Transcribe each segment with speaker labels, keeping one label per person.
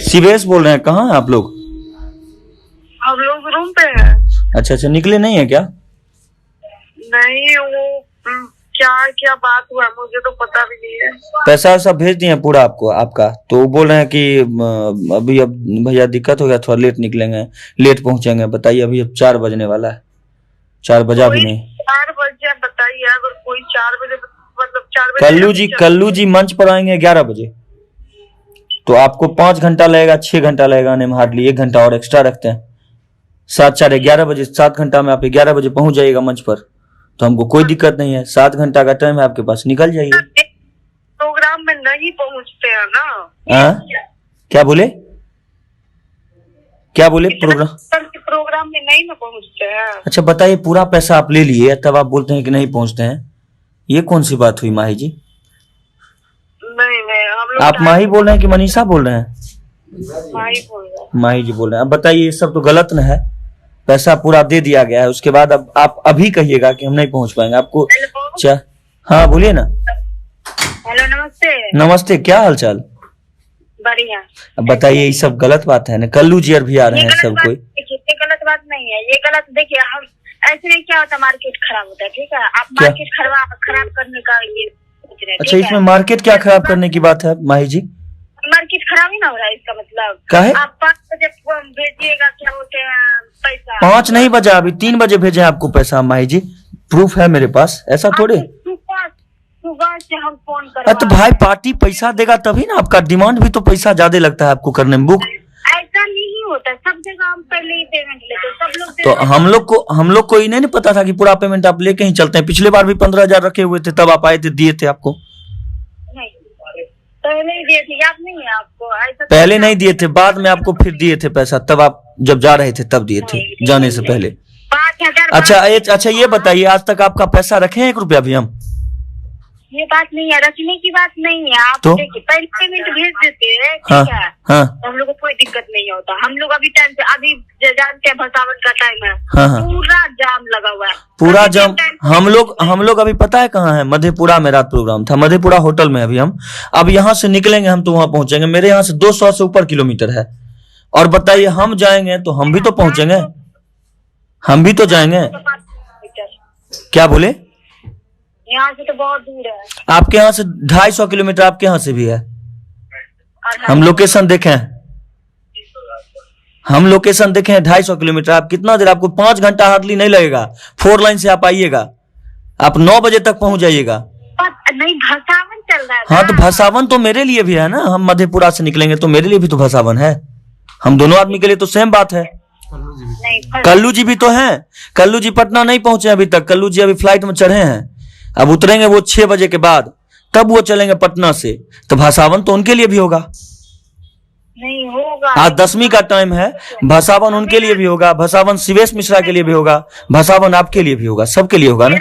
Speaker 1: शिवेश बोल रहे हैं, कहाँ हैं आप लोग?
Speaker 2: हम लोग रूम पे हैं।
Speaker 1: अच्छा अच्छा, निकले नहीं है क्या?
Speaker 2: नहीं, वो क्या क्या बात हुआ मुझे तो पता भी नहीं है।
Speaker 1: पैसा वैसा भेज दिए हैं पूरा आपको आपका, तो वो बोल रहे हैं कि अभी अब भैया दिक्कत हो गया, थोड़ा लेट निकलेंगे, लेट पहुंचेंगे। बताइए अभी अब 4 बजने वाला है, 4 बजा भी नहीं।
Speaker 2: 4 बजे बताइए, अगर कोई 4 बजे मतलब 4 बजे
Speaker 1: कल्लू जी मंच पर आएंगे 11 बजे, तो आपको 5 घंटा लगेगा, 6 घंटा लगेगा आने में, हार्डली 1 घंटा और एक्स्ट्रा रखते हैं। 7 4 11 बजे, 7 घंटा में आप 11 बजे पहुंच जाइएगा मंच पर, तो हमको कोई दिक्कत नहीं है। 7 घंटा का टाइम है आपके पास, निकल जाइए।
Speaker 2: प्रोग्राम में नहीं पहुंचते हैं ना।
Speaker 1: क्या बोले
Speaker 2: प्रोग्राम में नहीं ना पहुंचते हैं।
Speaker 1: अच्छा बताइए, पूरा पैसा आप ले लिए तब आप बोलते हैं कि नहीं पहुंचते हैं, ये कौन सी बात हुई माही जी?
Speaker 2: नहीं हम लोग
Speaker 1: आप माही बोल रहे हैं कि मनीषा बोल रहे हैं?
Speaker 2: माही बोल रहे हैं।
Speaker 1: माही जी बोल रहे हैं। अब बताइए, ये सब तो गलत न है, पैसा पूरा दे दिया गया है, उसके बाद अब आप अभी कहिएगा कि हम नहीं पहुंच पाएंगे आपको। हाँ बोलिए ना।
Speaker 2: हेलो, नमस्ते।
Speaker 1: नमस्ते, क्या हालचाल?
Speaker 2: बढ़िया।
Speaker 1: अब बताइए, ये सब गलत बात है ना, कल्लू जी भी आ रहे हैं सब कोई।
Speaker 2: ये गलत बात नहीं है, ये गलत देखिए, हम ऐसे नहीं, क्या होता मार्केट खराब होता है, ठीक है। आप मार्केट खराब करने का ये सोच रहे हैं।
Speaker 1: अच्छा, इसमें मार्केट क्या खराब करने की बात है माही जी?
Speaker 2: मार्केट खराब ही ना हो रहा है, इसका मतलब
Speaker 1: क्या है?
Speaker 2: आप 5 बजे भेजिएगा, क्या होते हैं पैसा।
Speaker 1: 5 नहीं बजा, अभी 3 बजे भेजे आपको पैसा माही जी, प्रूफ है मेरे पास, ऐसा थोड़े।
Speaker 2: सुबह से हम फोन कर।
Speaker 1: तो भाई पार्टी पैसा देगा तभी ना, आपका डिमांड भी तो पैसा ज्यादा लगता है आपको करने में। बुक
Speaker 2: ऐसा नहीं होता, सब जगह हम पहले ही पेमेंट लेते हैं, सब लोग।
Speaker 1: तो हम लोग को ही नहीं पता था कि पूरा पेमेंट आप लेके ही चलते हैं। पिछले बार भी 15,000 रखे हुए थे, तब आप आए थे, दिए थे आपको।
Speaker 2: नहीं, पहले ही दिए थे, याद नहीं है आपको? ऐसा
Speaker 1: पहले नहीं दिए थे, बाद में आपको फिर दिए थे पैसा, तब आप जब जा रहे थे तब दिए थे, जाने से पहले।
Speaker 2: 5,000।
Speaker 1: अच्छा ये बताइए, आज तक आपका पैसा रखे हैं 1 रुपया भी हम?
Speaker 2: ये बात नहीं है, रखने की बात नहीं है। आप
Speaker 1: तो?
Speaker 2: देखिए, पहले पेमेंट भेज देते हैं,
Speaker 1: हाँ,
Speaker 2: ठीक है।
Speaker 1: हाँ,
Speaker 2: हम लोग को कोई दिक्कत नहीं होता। हम लोग अभी टाइम से, अभी जानते हैं भसावन का टाइम है,
Speaker 1: हाँ, हाँ।
Speaker 2: पूरा जाम लगा हुआ है,
Speaker 1: पूरा जाम। हम लोग अभी पता है कहाँ है? मधेपुरा में रात प्रोग्राम था, मधेपुरा होटल में अभी हम। अब यहाँ से निकलेंगे हम तो वहां पहुंचेंगे, मेरे यहाँ से 200 से ऊपर किलोमीटर है। और बताइए, हम जाएंगे तो हम भी तो पहुंचेंगे, हम भी तो जाएंगे। क्या बोले?
Speaker 2: यहाँ से तो बहुत दूर है।
Speaker 1: आपके यहाँ से 250 किलोमीटर आपके यहाँ से भी है। हम लोकेशन देखें, 250 किलोमीटर। आप कितना देर, आपको 5 घंटा हार्डली नहीं लगेगा। 4 लाइन से आप आइएगा, आप 9 बजे तक पहुंच जाइएगा।
Speaker 2: नहीं, भसावन चल रहा है।
Speaker 1: हाँ तो भसावन तो मेरे लिए भी है ना, हम मधेपुरा से निकलेंगे तो मेरे लिए भी तो भसावन है। हम दोनों आदमी के लिए तो सेम बात है। कल्लू जी भी तो हैं। कल्लू जी पटना नहीं पहुंचे अभी तक, कल्लू जी अभी फ्लाइट में चढ़े हैं, अब उतरेंगे वो 6 बजे के बाद, तब वो चलेंगे पटना से। तो भसावन तो उनके लिए भी होगा।
Speaker 2: नहीं होगा,
Speaker 1: आज 10वीं का टाइम है, भसावन उनके लिए भी होगा, भसावन शिवेश मिश्रा के लिए भी होगा, भसावन आपके लिए भी होगा, सबके लिए होगा ना।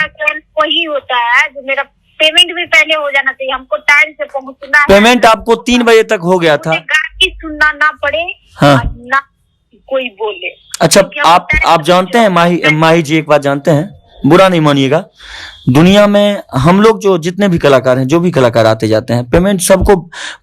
Speaker 2: वही होता है जो मेरा पेमेंट भी पहले हो जाना चाहिए, हमको टाइम से पहुंचना है।
Speaker 1: पेमेंट आपको 3 बजे तक हो गया था।
Speaker 2: गाली सुनना ना पड़े,
Speaker 1: हाँ,
Speaker 2: ना कोई बोले।
Speaker 1: अच्छा आप जानते हैं माही जी, एक बात जानते हैं, बुरा नहीं मानिएगा, दुनिया में हम लोग जो जितने भी कलाकार हैं, जो भी कलाकार आते जाते हैं, पेमेंट सबको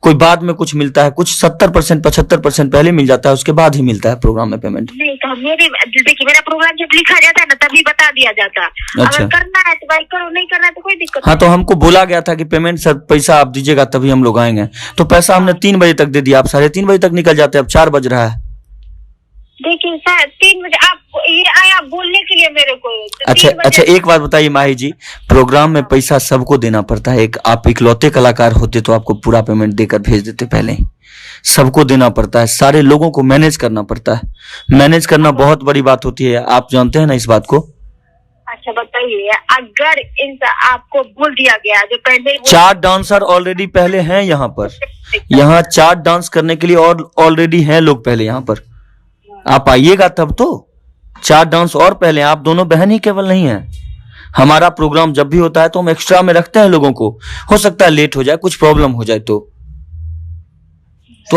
Speaker 1: कोई बाद में कुछ मिलता है, कुछ 70% 75% पहले मिल जाता है, उसके बाद ही मिलता है प्रोग्राम में पेमेंट।
Speaker 2: नहीं तो देखिए, मेरा प्रोग्राम जब लिखा जाता है ना, तभी बता दिया जाता है।
Speaker 1: अच्छा,
Speaker 2: अगर करना है तो भाई करो, नहीं करना है तो कोई दिक्कत।
Speaker 1: हाँ, तो हमको बोला गया था कि पेमेंट सर पैसा आप दीजिएगा तभी हम लोग आएंगे, तो पैसा हमने 3 बजे तक दे दिया। आप 3:30 बजे तक निकल जाते, अब 4 बज रहा है।
Speaker 2: देखिए सर, 3 बजे आप ये आया बोलने के लिए मेरे को।
Speaker 1: अच्छा एक बात बताइए माही जी, प्रोग्राम में पैसा सबको देना पड़ता है। एक आप इकलौते कलाकार होते तो आपको पूरा पेमेंट देकर भेज देते, पहले ही सबको देना पड़ता है, सारे लोगों को मैनेज करना पड़ता है। मैनेज करना बहुत बड़ी बात होती है, आप जानते हैं ना इस बात को।
Speaker 2: अच्छा बताइए, अगर आपको बोल दिया गया जो पहले
Speaker 1: 4 डांसर ऑलरेडी पहले हैं यहाँ पर, यहाँ 4 डांस करने के लिए और ऑलरेडी हैं लोग पहले यहाँ पर, आप आइएगा तब तो। 4 डांस और पहले, आप दोनों बहन ही केवल नहीं है। हमारा प्रोग्राम जब भी होता है तो हम एक्स्ट्रा में रखते हैं लोगों को, हो सकता है लेट हो जाए, कुछ प्रॉब्लम हो जाए तो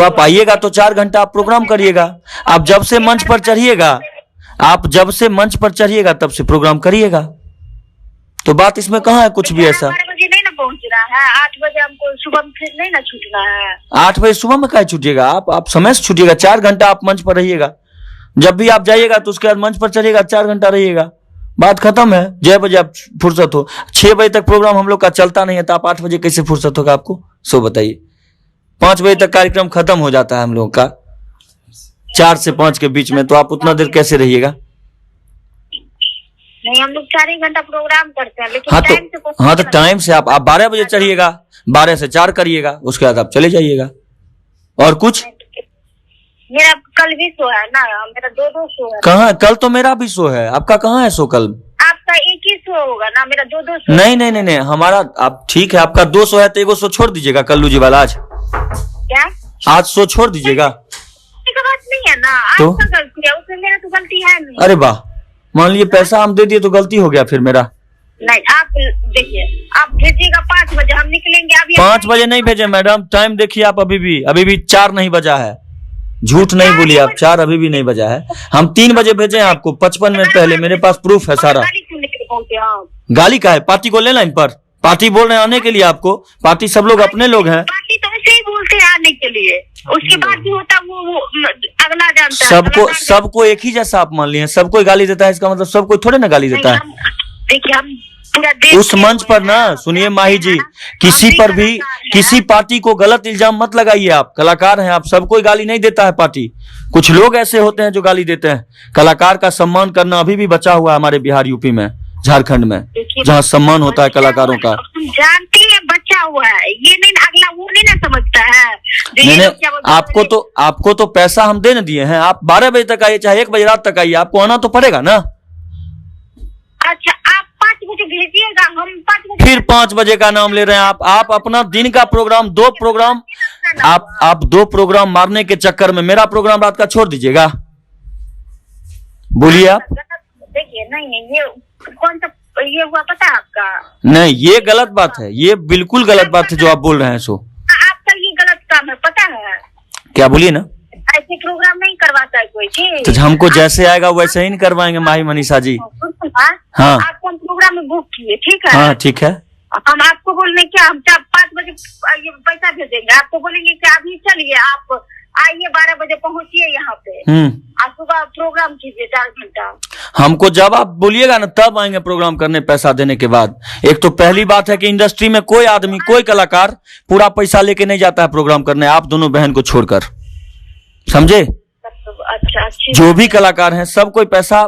Speaker 1: आप आइएगा तो 4 घंटा आप प्रोग्राम करिएगा। आप जब से मंच पर चढ़िएगा तब से प्रोग्राम करिएगा, तो बात इसमें कहाँ है कुछ भी ऐसा।
Speaker 2: 12 बजे नहीं ना पहुंचे रहा है। 8 बजे हमको सुबह में फिर नहीं ना छूटना है।
Speaker 1: 8 बजे सुबह में क्या छूटिएगा? आप समय से छूटिएगा। 4 घंटा आप मंच पर रहिएगा। जब भी आप जाइएगा तो उसके बाद मंच पर चलिएगा, 4 घंटा रहिएगा, बात खत्म है। 6 बजे आप फुर्सत हो। 6 बजे तक प्रोग्राम हम लोग का चलता नहीं है, तो आप 8 बजे कैसे फुर्सत होगा आपको? सो बताइए। 5 बजे तक कार्यक्रम खत्म हो जाता है हम लोग का, 4 से 5 के बीच में, तो आप उतना देर कैसे रहिएगा?
Speaker 2: नहीं, हम लोग 4 ही घंटा प्रोग्राम करते हैं, लेकिन
Speaker 1: हाँ तो टाइम से आप 12 बजे चढ़िएगा, 12 से 4 करिएगा, उसके बाद आप चले जाइएगा। और कुछ?
Speaker 2: मेरा कल भी शो है ना, मेरा 2 शो है।
Speaker 1: कहाँ? कल तो मेरा भी शो है, आपका कहाँ है शो कल?
Speaker 2: आपका एक ही शो होगा ना, मेरा 2 शो।
Speaker 1: नहीं, हमारा, आप ठीक है, आपका 2 शो है तो 1 शो छोड़ दीजिएगा कल्लू जी वाला। आज
Speaker 2: क्या?
Speaker 1: आज शो छोड़ दीजिएगा।
Speaker 2: बात नहीं है ना,
Speaker 1: तो
Speaker 2: आपका गलती है, उसमें मेरा तो गलती है नहीं।
Speaker 1: अरे वाह, मान लीजिए पैसा हम दे दिए तो गलती हो गया फिर मेरा।
Speaker 2: नहीं, आप देखिए, आप भेजिएगा 5 बजे, हम निकलेंगे अभी।
Speaker 1: 5 बजे नहीं भेजे मैडम, टाइम देखिए आप। अभी भी 4 नहीं बजा है, झूठ नहीं बोलिए आप, 4 अभी भी नहीं बजा है। हम 3 बजे भेजे हैं आपको, 55 मिनट पहले, मेरे पास प्रूफ है सारा। गाली का है? पार्टी को ले लाइन पर, पार्टी बोल रहे हैं आने के लिए आपको। पार्टी सब लोग अपने लोग हैं।
Speaker 2: पार्टी तो ऐसे ही बोलते हैं आने के लिए, उसके बाद भी होता वो अगला जानता है।
Speaker 1: सबको एक ही जैसा आप मान लिए, सबको गाली देता है, इसका मतलब सबको थोड़े ना गाली देता है।
Speaker 2: देखिए, हम पूरा देश
Speaker 1: उस मंच पर ना, सुनिए माही जी, किसी पर भी किसी पार्टी को गलत इल्जाम मत लगाइए। आप कलाकार हैं, आप सबको गाली नहीं देता है पार्टी। कुछ लोग ऐसे होते हैं जो गाली देते हैं। कलाकार का सम्मान करना अभी भी बचा हुआ है हमारे बिहार, यूपी में, झारखंड में, जहाँ सम्मान होता है कलाकारों का।
Speaker 2: हम जानते हैं बचा हुआ है, ये नहीं अगला वो नहीं ना समझता है।
Speaker 1: आपको तो पैसा हम दे न दिए हैं। आप 12 बजे तक आइए, चाहे 1 बजे रात तक आइए, आपको आना तो पड़ेगा ना।
Speaker 2: अच्छा, आप 5 बजे भेजिएगा, हम 5 बजे।
Speaker 1: फिर 5 बजे का नाम ले रहे हैं आप अपना दिन का प्रोग्राम, 2 प्रोग्राम, आप 2 प्रोग्राम मारने के चक्कर में मेरा प्रोग्राम रात का छोड़ दीजिएगा। बोलिए आप।
Speaker 2: देखिए, नहीं, ये कौन सा ये हुआ पता है आपका?
Speaker 1: नहीं, ये गलत बात है, ये बिल्कुल गलत बात है जो आप बोल रहे हैं। सो
Speaker 2: आपका ये गलत काम है, पता है?
Speaker 1: क्या? बोलिए ना।
Speaker 2: ऐसे प्रोग्राम नहीं करवाता है कोई जी।
Speaker 1: तो हमको जैसे आएगा वैसे ही नहीं करवाएंगे माही मनीषा जी। हाँ,
Speaker 2: आपको हम प्रोग्राम में बुक किए, ठीक है?
Speaker 1: हाँ ठीक है।
Speaker 2: हम आपको बोलने क्या, हम 5 बजे ये पैसा भेजेंगे, आपको बोलेंगे कि अभी चलिए, आप आइए 12 बजे पहुंचिए यहाँ पे, आप सुबह प्रोग्राम कीजिए 4 घंटा।
Speaker 1: हमको जब आप बोलिएगा ना तब आएंगे प्रोग्राम करने, पैसा देने के बाद। एक तो पहली बात है कि इंडस्ट्री में कोई आदमी, कोई कलाकार पूरा पैसा लेके नहीं जाता है प्रोग्राम करने, आप दोनों बहन को छोड़कर, समझे?
Speaker 2: अच्छा,
Speaker 1: जो भी कलाकार हैं सब कोई पैसा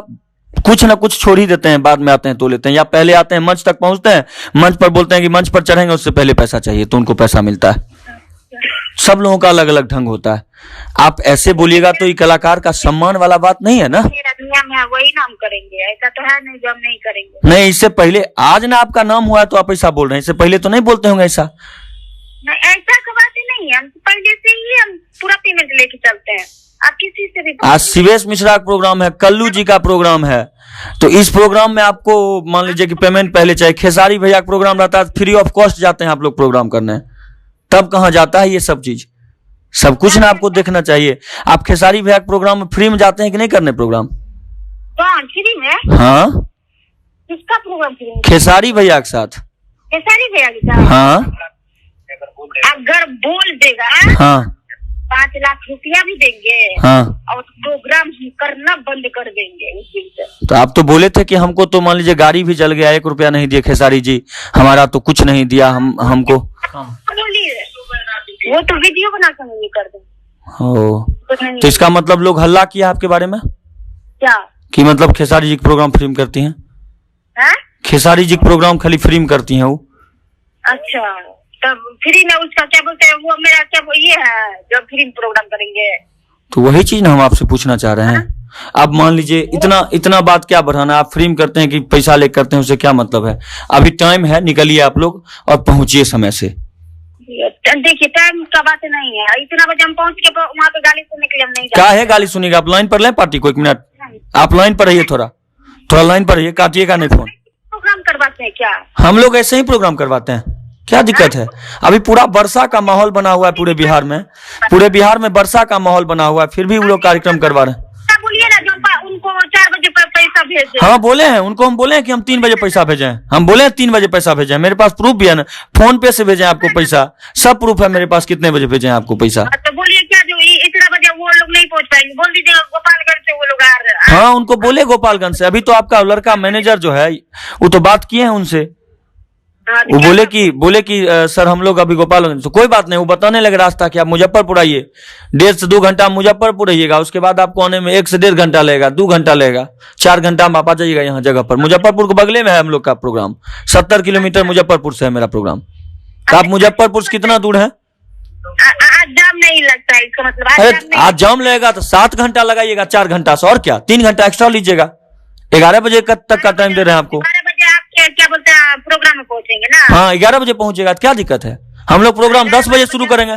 Speaker 1: कुछ ना कुछ छोड़ ही देते हैं, बाद में आते हैं तो लेते हैं, या पहले आते हैं मंच तक पहुंचते हैं, मंच पर बोलते हैं कि मंच पर चढ़ेंगे, उससे पहले पैसा चाहिए तो उनको पैसा मिलता है। सब लोगों का अलग अलग ढंग होता है। आप ऐसे बोलिएगा तो ये कलाकार का सम्मान वाला बात नहीं है ना।
Speaker 2: दुनिया में वही नाम करेंगे, ऐसा तो है नहीं जो हम नहीं करेंगे।
Speaker 1: नहीं, इससे पहले आज ना आपका नाम हुआ है तो आप ऐसा बोल रहे हैं, इससे पहले तो नहीं बोलते होंगे ऐसा।
Speaker 2: नहीं, ऐसा का बात ही नहीं है, हम पहले से ही हम पूरा पेमेंट लेके चलते हैं, आप किसी से भी।
Speaker 1: आज शिवेश मिश्रा का प्रोग्राम है, कल्लू जी का प्रोग्राम है, तो इस प्रोग्राम में आपको मान लीजिए कि पेमेंट पहले चाहिए। खेसारी भैया का प्रोग्राम रहता है, फ्री ऑफ कॉस्ट जाते हैं आप लोग प्रोग्राम करने, तब कहाँ जाता है ये सब चीज? सब कुछ ना आपको देखना चाहिए। आप खेसारी भैया के प्रोग्राम में फ्री में जाते हैं कि नहीं करने प्रोग्राम?
Speaker 2: फ्री में?
Speaker 1: हाँ।
Speaker 2: किसका प्रोग्राम फ्री में?
Speaker 1: खेसारी भैया के साथ।
Speaker 2: खेसारी भैया के साथ?
Speaker 1: हाँ।
Speaker 2: अगर बोल देगा,
Speaker 1: हाँ,
Speaker 2: 5 लाख रुपया भी देंगे,
Speaker 1: हाँ, और
Speaker 2: प्रोग्राम करना बंद कर देंगे उस दिन से।
Speaker 1: तो आप तो बोले थे कि हमको तो मान लीजिए गाड़ी भी जल गया, 1 रुपया नहीं दिए खेसारी जी, हमारा तो कुछ नहीं दिया हमको।
Speaker 2: बोलिए, वो तो वीडियो बना कर कर दे।
Speaker 1: तो इसका मतलब लोग हल्ला किया आपके बारे में
Speaker 2: क्या? कि
Speaker 1: मतलब खेसारी जी के प्रोग्राम फ्री में करती हैं? खेसारी जी के प्रोग्राम खाली फ्री में करती हैं वो?
Speaker 2: अच्छा, तब फ्री में उसका क्या बोलते हैं, वो मेरा क्या ये है जो फ्री में प्रोग्राम करेंगे?
Speaker 1: तो वही चीज ना हम आपसे पूछना चाह रहे हैं। अब मान लीजिए इतना बात क्या बढ़ाना, आप फ्री में करते हैं कि पैसा लेकर करते हैं, उससे क्या मतलब है? अभी टाइम है, निकलिए आप लोग और पहुंचिए समय से।
Speaker 2: देखिए, टाइम का बात नहीं है, इतना बजे हम पहुंच के वहाँ पे गाली सुनने के लिए हम नहीं
Speaker 1: क्या है गाली सुनिएगा? आप लाइन पर लें पार्टी को, 1 मिनट आप लाइन पर रहिए, थोड़ा लाइन पर रहिए, काटिएगा नहीं फोन।
Speaker 2: प्रोग्राम करवाते हैं क्या?
Speaker 1: हम लोग ऐसे ही प्रोग्राम करवाते हैं, क्या दिक्कत है? अभी पूरा वर्षा का माहौल बना हुआ है पूरे बिहार में, वर्षा का माहौल बना हुआ है, फिर भी वो लोग कार्यक्रम करवा रहे हैं।
Speaker 2: बोलिए ना, जो उनको 4 बजे पैसा पैसा भेज दें।
Speaker 1: हाँ बोले हैं उनको, हम बोले हैं कि हम 3 बजे पैसा भेजें, हम बोले हैं 3 बजे पैसा भेजें, मेरे पास प्रूफ भी है ना, फोन पे से भेजें आपको पैसा, सब प्रूफ है मेरे पास, कितने बजे भेजें आपको पैसा।
Speaker 2: तो बोलिए क्या जो इतना बजे वो लोग नहीं पहुंच पाएंगे, बोल दीजिएगा गोपालगंज से वो लोग आ रहे हैं।
Speaker 1: हाँ उनको बोले गोपालगंज से, अभी तो आपका लड़का मैनेजर जो है वो तो बात किए हैं उनसे, वो बोले कि सर हम लोग अभी गोपालगंज, तो कोई बात नहीं, वो बताने लगे रास्ता कि आप मुजफ्फरपुर आइए, 1.5 से 2 घंटा मुजफ्फरपुर रहिएगा, उसके बाद आपको आने में 1 से 1.5 घंटा लगेगा, 2 घंटा लगेगा, 4 घंटा में आप आ जाइएगा यहाँ जगह पर। मुजफ्फरपुर के बगले में है हम लोग का प्रोग्राम, 70 किलोमीटर मुजफ्फरपुर से है मेरा प्रोग्राम। तो आप मुजफ्फरपुर से कितना दूर है?
Speaker 2: आज जाम नहीं लगता है, इसका मतलब
Speaker 1: अरे आज जाम लगेगा तो 7 घंटा लगाइएगा, 4 घंटा से, और क्या 3 घंटा एक्स्ट्रा लीजिएगा। 11 बजे तक का टाइम दे रहे हैं आपको।
Speaker 2: 12 बजे आप क्या बोलते हैं प्रोग्राम में पहुंचेंगे ना?
Speaker 1: हाँ 11 बजे पहुंचेगा, क्या दिक्कत है? हम लोग प्रोग्राम 10 बजे शुरू करेंगे,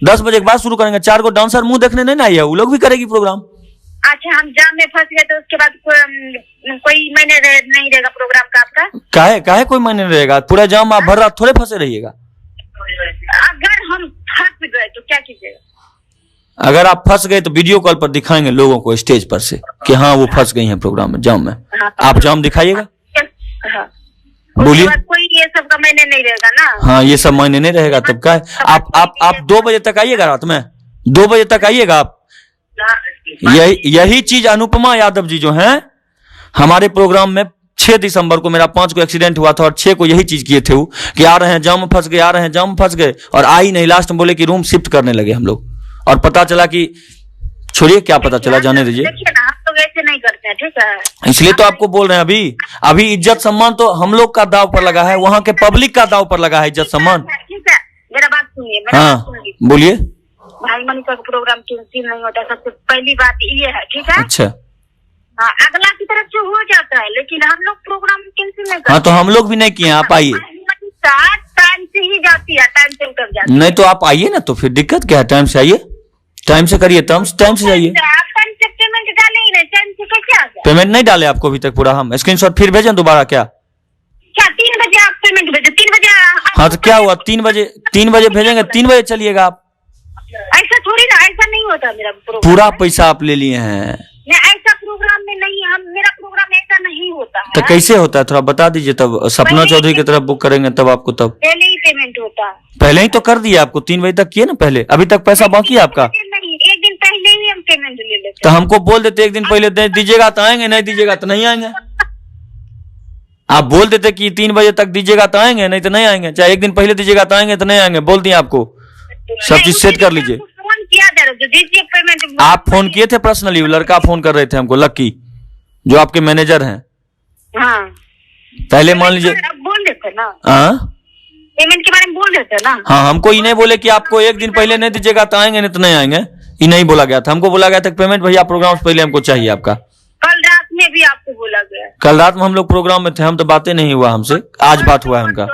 Speaker 1: 10 बजे के बाद शुरू करेंगे। 4 को डांसर मुंह देखने नहीं ना आइए, वो लोग भी करेगी प्रोग्राम।
Speaker 2: अच्छा हम जाम में फंस गए तो उसके बाद कोई महीने नहीं रहेगा प्रोग्राम का आपका?
Speaker 1: काहे कोई मायने नहीं रहेगा, पूरा जाम आप भर रात थोड़े फंसे रहिएगा।
Speaker 2: अगर हम फंस गए तो क्या कीजिएगा?
Speaker 1: अगर आप फंस गए तो वीडियो कॉल पर दिखाएंगे लोगों को स्टेज पर से कि हाँ वो फंस गई हैं प्रोग्राम में, जाम में। आप जाम दिखाइएगा, बोलिए।
Speaker 2: कोई ये सब का मायने नहीं रहेगा ना?
Speaker 1: हाँ ये सब मायने नहीं रहेगा, तब क्या है? आप 2 बजे तक आइएगा, रात में 2 बजे तक आइएगा आप। यही चीज अनुपमा यादव जी जो हैं हमारे प्रोग्राम में 6 दिसंबर को मेरा 5 को एक्सीडेंट हुआ था और 6 को यही चीज किए थे वो, कि आ रहे हैं जाम में फंस गए, आ रहे हैं जाम में फंस गए, और आई नहीं, लास्ट में बोले कि रूम शिफ्ट करने लगे हम लोग, और पता चला कि छोड़िए क्या पता चला, जाने दीजिए।
Speaker 2: देखिए ना हम लोग ऐसे नहीं करते हैं, ठीक है?
Speaker 1: इसलिए तो आपको बोल रहे हैं, अभी इज्जत सम्मान तो हम लोग का दाव पर लगा है, वहां के पब्लिक का दाव पर लगा है इज्जत सम्मान।
Speaker 2: ठीक है मेरा बात सुनिए,
Speaker 1: हाँ बोलिए।
Speaker 2: भाई मनीषा का प्रोग्राम कैंसिल नहीं होता, सबसे पहली बात ये है, ठीक है?
Speaker 1: अच्छा
Speaker 2: हाँ अगला की तरफ से हो जाता है, लेकिन हम लोग प्रोग्राम कैंसिल नहीं करते।
Speaker 1: हाँ तो हम लोग भी नहीं किए, आप आइए।
Speaker 2: टाइम से ही जाती है, टाइम से उतर जाती है।
Speaker 1: नहीं तो आप आइए ना, तो फिर दिक्कत क्या है? टाइम से आइए, टाइम से करिए, टाइम से जाइए।
Speaker 2: पेमेंट डाले ही नहीं, टाइम से कैसे आ गया?
Speaker 1: पेमेंट नहीं डाले आपको अभी तक पूरा, हम स्क्रीनशॉट फिर भेजें दोबारा क्या?
Speaker 2: 3 बजे आप पेमेंट भेजो, 3 बजे।
Speaker 1: हाँ तो क्या हुआ, 3 बजे भेजेंगे, 3 बजे चलिएगा आप।
Speaker 2: ऐसा थोड़ी ना, ऐसा नहीं होता मेरा प्रोग्राम।
Speaker 1: पूरा पैसा आप ले लिए हैं।
Speaker 2: ऐसा प्रोग्राम में नहीं, मेरा प्रोग्राम ऐसा नहीं होता है।
Speaker 1: तो कैसे होता है थोड़ा बता दीजिए, तब सपना चौधरी की तरफ बुक करेंगे तब आपको, तब
Speaker 2: पहले ही पेमेंट होता है।
Speaker 1: पहले ही तो कर दिया आपको, 3 बजे तक किए ना पहले, अभी तक पैसा बाकी है आपका?
Speaker 2: नहीं, एक दिन पहले ही हम पेमेंट ले लेते।
Speaker 1: तो हमको बोल देते 1 दिन पहले दे दीजिएगा तो आएंगे, नहीं दीजिएगा तो नहीं आएंगे। आप बोल देते कि 3 बजे तक दीजिएगा तो आएंगे, नहीं तो नहीं आएंगे, चाहे 1 दिन पहले दीजिएगा तो आएंगे तो नहीं आएंगे, बोल दिए आपको। सब चीज सेट कर लीजिए।
Speaker 2: फोन किया दीजिए पेमेंट।
Speaker 1: आप फोन किए थे पर्सनली? लड़का फोन कर रहे थे हमको, लक्की जो आपके मैनेजर हैं।
Speaker 2: हाँ
Speaker 1: पहले मान लीजिए
Speaker 2: बोल देते ना,
Speaker 1: हाँ
Speaker 2: पेमेंट के बारे में बोल देते ना।
Speaker 1: हाँ हमको ये नहीं बोले कि आपको 1 दिन पहले नहीं दीजिएगा तो आएंगे, नहीं तो नहीं आएंगे, ये नहीं बोला गया था। हमको बोला गया था पेमेंट भैया प्रोग्राम से पहले हमको चाहिए आपका।
Speaker 2: कल रात में भी आपको बोला गया?
Speaker 1: कल रात में हम लोग प्रोग्राम में थे, हम तो बातें नहीं हुआ हमसे, आज बात हुआ है उनका।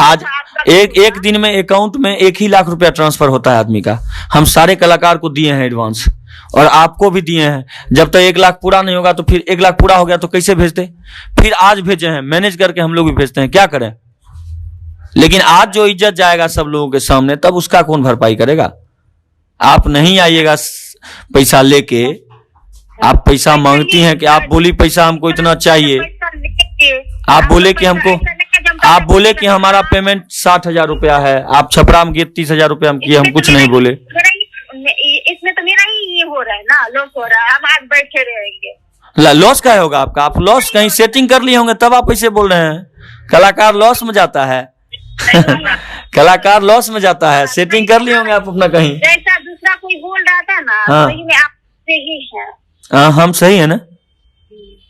Speaker 1: आज एक दिन में अकाउंट में 1 ही लाख रुपया ट्रांसफर होता है आदमी का। हम सारे कलाकार को दिए हैं एडवांस, और आपको भी दिए हैं। जब तक 1 लाख पूरा नहीं होगा तो फिर 1 लाख पूरा हो गया तो कैसे भेजते? फिर आज भेजे हैं, मैनेज करके हम लोग भी भेजते हैं, क्या करें? लेकिन आज जो इज्जत जाएगा सब लोगों के सामने, तब उसका कौन भरपाई करेगा? आप नहीं आइएगा पैसा लेके, आप पैसा मांगती हैं कि आप बोली पैसा हमको इतना चाहिए, आप बोले कि हमको, आप बोले कि हमारा पेमेंट 60,000 रुपया है, आप छपरा में 30,000 रुपया हम किए, हम कुछ नहीं बोले।
Speaker 2: इसमें तो मेरा ही ये हो रहा है ना, लॉस हो रहा है, हम आज बैठे रहेंगे।
Speaker 1: लॉस क्या होगा आपका? आप लॉस कहीं सेटिंग कर लिए होंगे तब आप ऐसे बोल रहे हैं। कलाकार लॉस में जाता है कलाकार लॉस में जाता है, सेटिंग कर लिए होंगे आप अपना कहीं।
Speaker 2: जैसा दूसरा कोई बोल रहा था ना,
Speaker 1: हाँ।
Speaker 2: वही में आप सही है।
Speaker 1: हाँ हम सही है ना,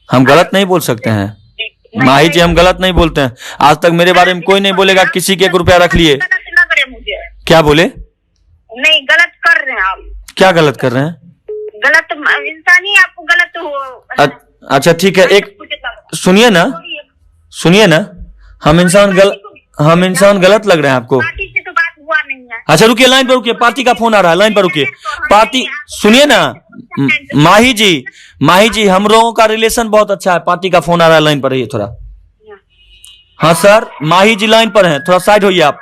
Speaker 1: हम गलत नहीं बोल सकते हैं माही जी, हम गलत नहीं बोलते हैं। आज तक मेरे बारे में कोई नहीं बोलेगा किसी के 1 रुपया रख लिए।
Speaker 2: गलत लग रहे मुझे।
Speaker 1: क्या बोले?
Speaker 2: नहीं गलत कर रहे हैं आप।
Speaker 1: क्या गलत कर रहे हैं?
Speaker 2: गलत इंसान ही आपको गलत हो।
Speaker 1: अच्छा ठीक है, एक सुनिए ना, हम इंसान गलत लग रहे हैं आपको?
Speaker 2: पार्टी से तो बात हुआ नहीं है।
Speaker 1: अच्छा रुकिए, लाइन पर रुकिए, पार्टी का फोन आ रहा है, लाइन पर रुकिए। पार्टी सुनिए ना, माही जी हम लोगों का रिलेशन बहुत अच्छा है, पार्टी का फोन आ रहा है, लाइन पर रहिए थोड़ा। हाँ सर, माही जी लाइन पर हैं, थोड़ा साइड होइए आप।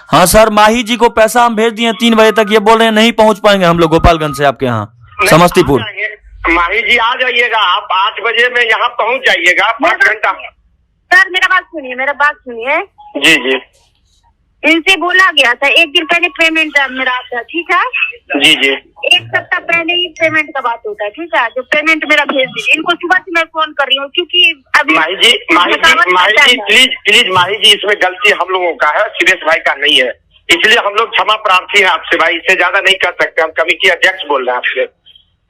Speaker 1: हाँ सर, माही जी को पैसा हम भेज दिए 3 बजे तक, ये बोल रहे हैं नहीं पहुंच पाएंगे हम लोग गोपालगंज से आपके यहाँ समस्तीपुर।
Speaker 3: माही जी आ जाइएगा आप 8 बजे में यहाँ पहुँच जाइएगा 5 घंटा।
Speaker 2: सर मेरा बात सुनिए।
Speaker 3: जी जी
Speaker 2: इनसे बोला गया था 1 दिन पहले पेमेंट मेरा आता, ठीक है
Speaker 3: जी जी
Speaker 2: 1 सप्ताह पहले ही पेमेंट का बात होता है, ठीक है। जो पेमेंट मेरा भेज दीजिए। इनको सुबह से मैं फोन कर रही हूँ क्योंकि अभी
Speaker 3: माही जी प्लीज माही जी, इसमें गलती हम लोगों का है, सुरेश भाई का नहीं है, इसलिए हम लोग क्षमा प्रार्थी हैं आपसे भाई, इससे ज्यादा नहीं कर सकते। हम कमेटी अध्यक्ष बोल रहे हैं आपसे।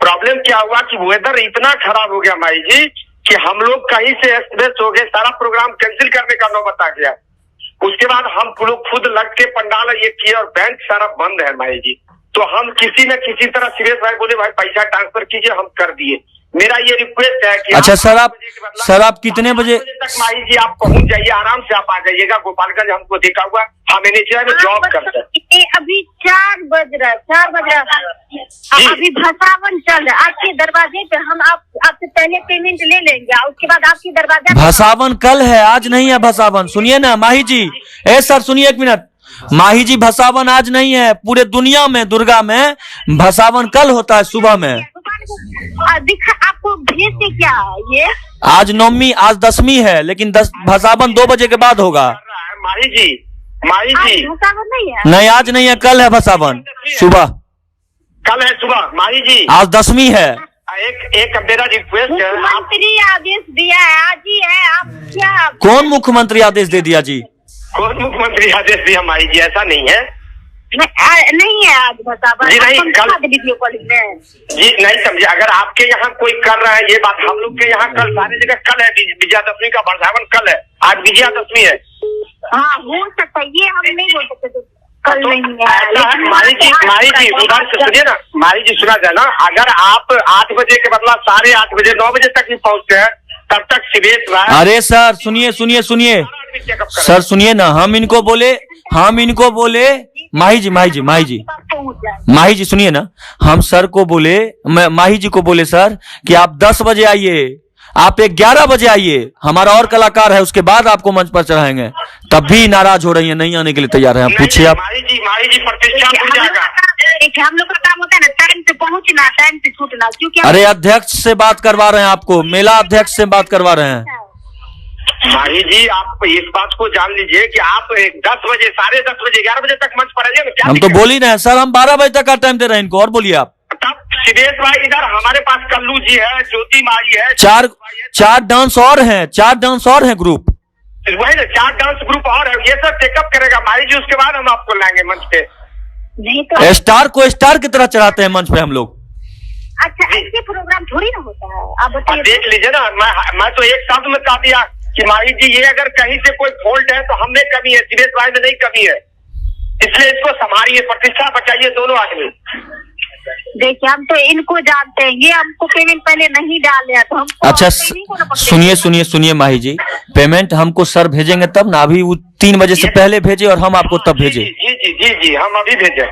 Speaker 3: प्रॉब्लम क्या हुआ कि वेदर इतना खराब हो गया माही जी कि हम लोग कहीं से एक्सप्रेस हो गए, सारा प्रोग्राम कैंसिल करने का नौबत आ गया। उसके बाद हम लोग खुद लग के पंडाल ये किए और बैंक सारा बंद है माही जी। तो हम किसी न किसी तरह सुरेश भाई बोले भाई पैसा ट्रांसफर कीजिए, हम कर दिए। मेरा ये रिक्वेस्ट है कि
Speaker 1: अच्छा सर आप कितने बजे
Speaker 3: तक माही जी आप पहुंच जाइए, आराम से आप आ जाइएगा। गोपालगंज हमको देखा हुआ, हम एनएचआई में जॉब करते हैं।
Speaker 2: अभी 4 बज रहा है, अभी भसावन चल रहा है आपके दरवाजे पे। हम आपसे पहले पेमेंट ले लेंगे, उसके बाद आपके दरवाजे।
Speaker 1: भसावन कल है, आज नहीं है भसावन। सुनिए ना माही जी, सर सुनिए 1 मिनट। माही जी भसावन आज नहीं है, पूरे दुनिया में दुर्गा में भसावन कल होता है सुबह में।
Speaker 2: आपको भेज के क्या ये
Speaker 1: आज नवमी, आज 10वीं है, लेकिन भसावन 2 बजे के बाद होगा।
Speaker 3: माही जी
Speaker 2: भसावन नहीं है,
Speaker 1: नहीं आज नहीं है, कल है भसावन सुबह,
Speaker 3: कल है सुबह माही जी।
Speaker 1: आज 10वीं है।
Speaker 3: एक मेरा रिक्वेस्ट है,
Speaker 2: मुख्यमंत्री आदेश दिया है आज ही है। आप क्या
Speaker 1: कौन मुख्यमंत्री आदेश दे दिया जी?
Speaker 3: कौन मुख्यमंत्री आदेश दिया माही जी? ऐसा नहीं है,
Speaker 2: नहीं है आज भसावन
Speaker 3: जी नहीं, कल
Speaker 2: वीडियो कॉलिंग में
Speaker 3: जी नहीं समझे। अगर आपके यहाँ कोई कर रहा है ये बात, हम लोग के यहाँ कल सारी जगह कल है, विजयादशमी का भसावन कल है, आज विजयादशमी है।
Speaker 2: हाँ हो सकता है, ये हम नहीं बोल सकते कल नहीं है।
Speaker 3: माही जी उधर से सुनिए ना, माही जी सुना जाए ना, अगर आप 8 बजे के बदला 8:30 बजे 9 बजे तक भी पहुँचते हैं तब तक सुरेश भाई।
Speaker 1: अरे सर सुनिए सर सुनिए ना, हम इनको बोले माही जी सुनिए ना, हम सर को बोले, माही जी को बोले सर कि आप 10 बजे आइए, आप 11 बजे आइए, हमारा और कलाकार है, उसके बाद आपको मंच पर चढ़ाएंगे। तब भी नाराज हो रही है, नहीं आने के लिए तैयार है। आप पूछिए आप।
Speaker 3: माही जी प्रतिष्ठा हो जाएगा।
Speaker 2: हम लोग का काम होता है ना टाइम से पहुंचना, टाइम से छूटना, क्योंकि
Speaker 1: अरे अध्यक्ष से बात करवा रहे हैं आपको, मेला अध्यक्ष से बात करवा रहे हैं।
Speaker 3: माही जी आप इस बात को जान लीजिए कि आप 10 बजे 10:30 बजे 11 बजे तक मंच पर आइए।
Speaker 1: हम तो बोल ही रहे हैं सर, हम 12 बजे तक का टाइम दे रहे हैं इनको। और बोलिए आप।
Speaker 3: तब सुरेश भाई इधर हमारे पास कल्लू जी है, ज्योति माही है,
Speaker 1: चार डांस और हैं ग्रुप,
Speaker 3: वही ना 4 डांस ग्रुप और है, ये सब टेकअप करेगा माही जी। उसके बाद हम आपको लाएंगे मंच पे।
Speaker 2: नहीं तो
Speaker 1: स्टार को स्टार की तरह चढ़ाते हैं मंच पे हम लोग।
Speaker 2: अच्छा ऐसे प्रोग्राम थोड़ी ना होता है, आप बताइए।
Speaker 3: देख लीजिए ना, मैं तो एक शब्द में कह दिया कि माही जी ये अगर कहीं से कोई फॉल्ट है तो हमने कमी है, सुरेश भाई में नहीं कमी है, इसलिए इसको संभालिए, प्रतिष्ठा बचाइए दोनों आदमी।
Speaker 2: देखिए हम तो इनको जानते हैं, ये हमको पेमेंट पहले नहीं डाले तो हमको।
Speaker 1: अच्छा सुनिए माही जी, पेमेंट हमको सर भेजेंगे तब ना, अभी वो 3 बजे से पहले भेजे और हम आपको तब भेजे।
Speaker 3: जी हम अभी भेजे।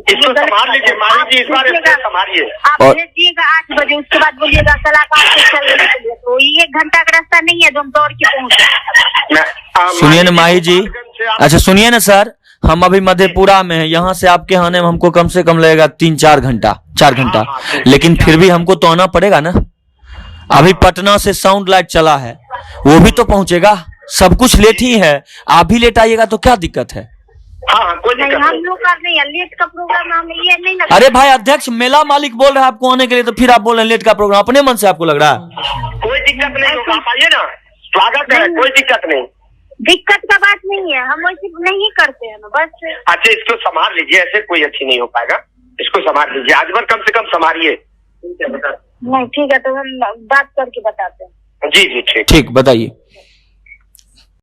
Speaker 3: इसको संभाल लीजिए माही जी, इस बार संभालिए।
Speaker 2: आप भेजिएगा 8 बजे, उसके बाद बोलिएगा कलाकार से चलने के लिए, तो 1 घंटा का रास्ता नहीं है जो हम दौड़ के पहुंचे।
Speaker 1: सुनिए ना माही जी, अच्छा सुनिए ना सर, हम अभी मधेपुरा में है, यहाँ से आपके आने में हमको कम से कम लगेगा 4 घंटा, लेकिन फिर भी हमको तो आना पड़ेगा ना। अभी पटना से साउंड लाइट चला है, वो भी तो पहुंचेगा, सब कुछ लेट ही है। आप भी लेट आइएगा तो क्या दिक्कत है?
Speaker 3: हाँ कोई दिक्कत नहीं,
Speaker 2: हम लोग का नहीं है लेट का प्रोग्राम, हम ये नहीं लगा।
Speaker 1: अरे भाई अध्यक्ष मेला मालिक बोल रहे हैं आपको आने के लिए, तो फिर आप बोल रहे हैं लेट का प्रोग्राम, अपने मन से आपको लग रहा है?
Speaker 3: कोई दिक्कत नहीं होगा, आप आइए ना, स्वागत है, कोई दिक्कत नहीं।
Speaker 2: दिक्कत का बात नहीं है, हम वैसे नहीं करते हैं बस।
Speaker 3: अच्छा इसको संभाल लीजिए, ऐसे कोई अच्छी नहीं हो पाएगा, इसको संभाल लीजिए, आज भर कम से कम संभालिए।
Speaker 2: नहीं ठीक है, तो हम बात करके बताते हैं।
Speaker 3: जी ठीक
Speaker 1: बताइए।